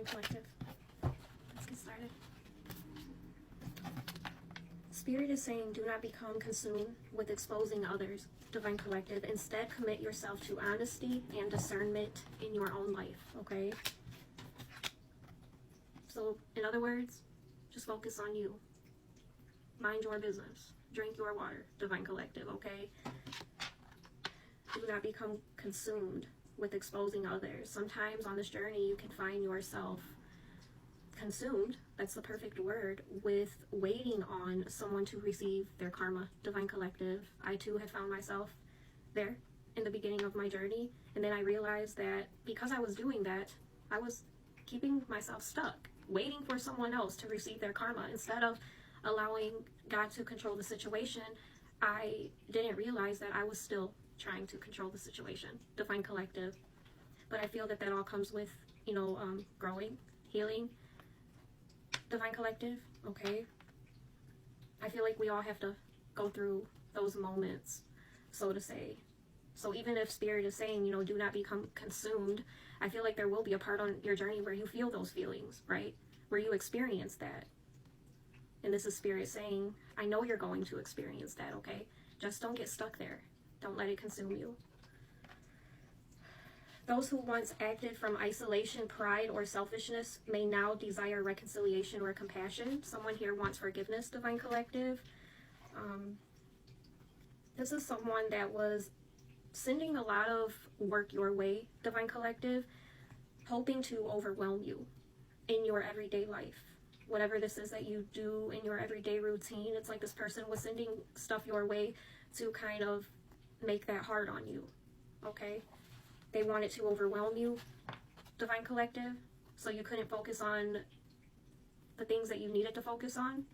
Divine Collective. Let's get started. Spirit is saying, do not become consumed with exposing others, Divine Collective. Instead, commit yourself to honesty and discernment in your own life, okay? So, in other words, just focus on you. Mind your business. Drink your water, Divine Collective, okay? Do not become consumed with exposing others. Sometimes on this journey, you can find yourself consumed, that's the perfect word, with waiting on someone to receive their karma, Divine Collective. I too have found myself there in the beginning of my journey, and then I realized that because I was doing that, I was keeping myself stuck, waiting for someone else to receive their karma instead of allowing God to control the situation. I didn't realize that I was still trying to control the situation, Divine Collective. But I feel that that all comes with, growing, healing, Divine Collective, okay? I feel like we all have to go through those moments, so to say. So even if Spirit is saying, do not become consumed, I feel like there will be a part on your journey where you feel those feelings, right? Where you experience that. And this is Spirit saying, I know you're going to experience that, okay? Just don't get stuck there. Don't let it consume you. Those who once acted from isolation, pride, or selfishness may now desire reconciliation or compassion. Someone here wants forgiveness, Divine Collective. This is someone that was sending a lot of work your way, Divine Collective, hoping to overwhelm you in your everyday life. Whatever this is that you do in your everyday routine, it's like this person was sending stuff your way to kind of make that hard on you, okay? They wanted to overwhelm you, Divine Collective, so you couldn't focus on the things that you needed to focus on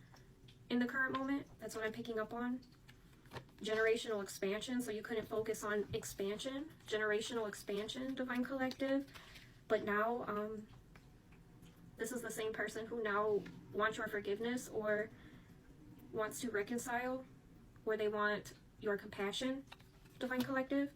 in the current moment. That's what I'm picking up on. Generational expansion, so you couldn't focus on expansion, generational expansion, Divine Collective. But now, this is the same person who now wants your forgiveness or wants to reconcile, or they want your compassion, Divine Collective.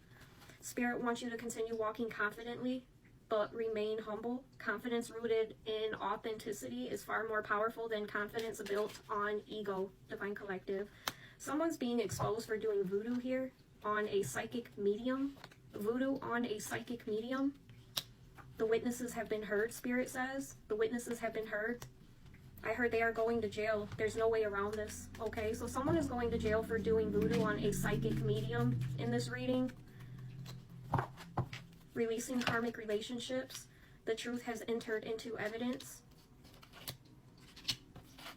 Spirit wants you to continue walking confidently, but remain humble. Confidence rooted in authenticity is far more powerful than confidence built on ego, Divine Collective. Someone's being exposed for doing voodoo here on a psychic medium. Voodoo on a psychic medium. The witnesses have been heard, Spirit says. The witnesses have been heard. I heard they are going to jail. There's no way around this, okay? So someone is going to jail for doing voodoo on a psychic medium in this reading. Releasing karmic relationships. The truth has entered into evidence.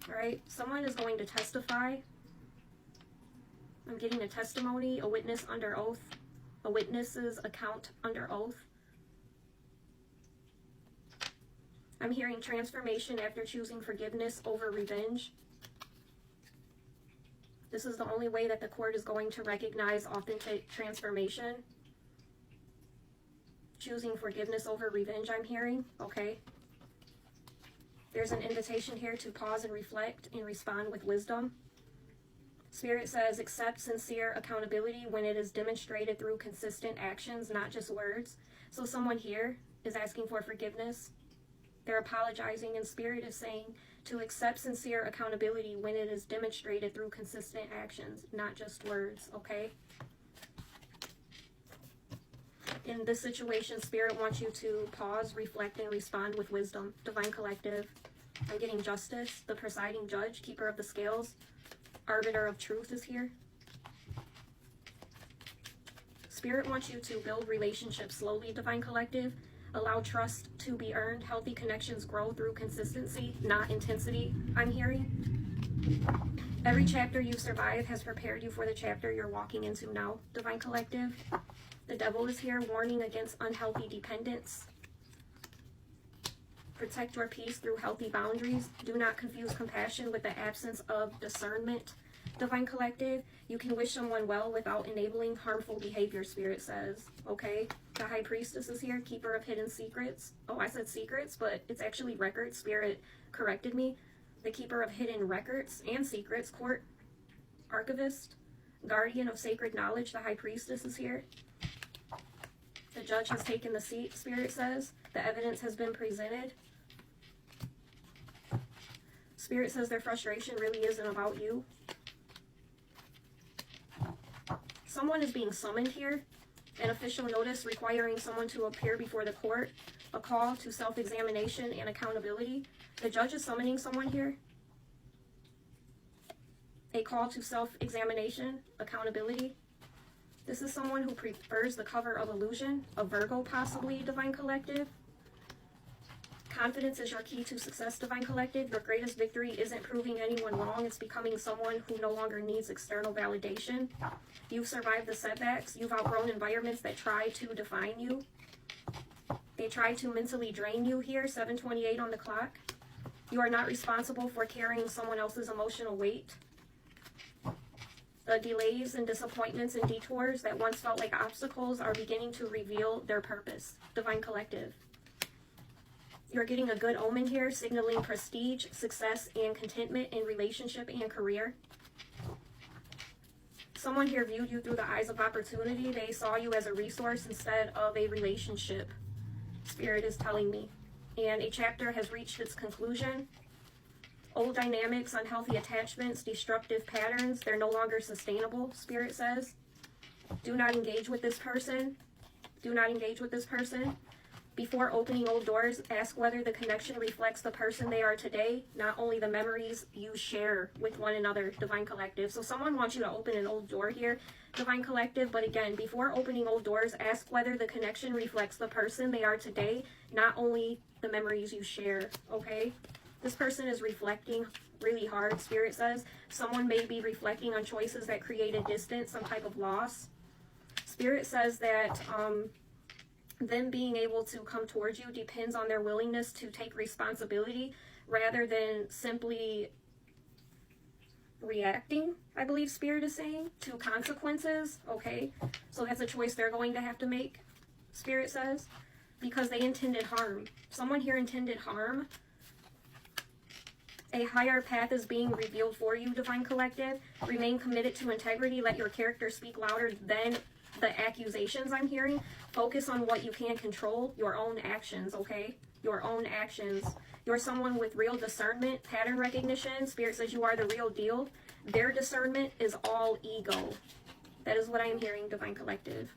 All right, someone is going to testify. I'm getting a testimony, a witness under oath, a witness's account under oath. I'm hearing transformation after choosing forgiveness over revenge. This is the only way that the court is going to recognize authentic transformation. Choosing forgiveness over revenge, I'm hearing, okay? There's an invitation here to pause and reflect and respond with wisdom. Spirit says, accept sincere accountability when it is demonstrated through consistent actions, not just words. So someone here is asking for forgiveness. They're apologizing, and Spirit is saying to accept sincere accountability when it is demonstrated through consistent actions, not just words, okay? In this situation, Spirit wants you to pause, reflect, and respond with wisdom, Divine Collective. I'm getting justice, the presiding judge, keeper of the scales, arbiter of truth is here. Spirit wants you to build relationships slowly, Divine Collective. Allow trust to be earned. Healthy connections grow through consistency, not intensity, I'm hearing. Every chapter you survive has prepared you for the chapter you're walking into now, Divine Collective. The devil is here, warning against unhealthy dependence. Protect your peace through healthy boundaries. Do not confuse compassion with the absence of discernment, Divine Collective. You can wish someone well without enabling harmful behavior, Spirit says, okay? The High Priestess is here, keeper of hidden secrets. Oh, I said secrets, but it's actually records. Spirit corrected me. The keeper of hidden records and secrets, court archivist, guardian of sacred knowledge. The High Priestess is here. The judge has taken the seat, Spirit says. The evidence has been presented. Spirit says their frustration really isn't about you. Someone is being summoned here. An official notice requiring someone to appear before the court. A call to self-examination and accountability. The judge is summoning someone here. A call to self-examination, accountability. This is someone who prefers the cover of illusion, a Virgo possibly, Divine Collective. Confidence is your key to success, Divine Collective. Your greatest victory isn't proving anyone wrong. It's becoming someone who no longer needs external validation. You've survived the setbacks. You've outgrown environments that try to define you. They try to mentally drain you here, 7:28 on the clock. You are not responsible for carrying someone else's emotional weight. The delays and disappointments and detours that once felt like obstacles are beginning to reveal their purpose, Divine Collective. You're getting a good omen here, signaling prestige, success, and contentment in relationship and career. Someone here viewed you through the eyes of opportunity. They saw you as a resource instead of a relationship, Spirit is telling me. And a chapter has reached its conclusion. Old dynamics, unhealthy attachments, destructive patterns, they're no longer sustainable, Spirit says. Do not engage with this person. Do not engage with this person. Before opening old doors, ask whether the connection reflects the person they are today, not only the memories you share with one another, Divine Collective. So someone wants you to open an old door here, Divine Collective, but again, before opening old doors, ask whether the connection reflects the person they are today, not only the memories you share, okay? This person is reflecting really hard, Spirit says. Someone may be reflecting on choices that created distance, some type of loss. Spirit says that them being able to come towards you depends on their willingness to take responsibility rather than simply reacting, I believe Spirit is saying, to consequences, okay? So that's a choice they're going to have to make, Spirit says, because they intended harm. Someone here intended harm. A higher path is being revealed for you, Divine Collective. Remain committed to integrity. Let your character speak louder than the accusations I'm hearing. Focus on what you can control, your own actions, okay? Your own actions. You're someone with real discernment, pattern recognition. Spirit says you are the real deal. Their discernment is all ego. That is what I am hearing, Divine Collective.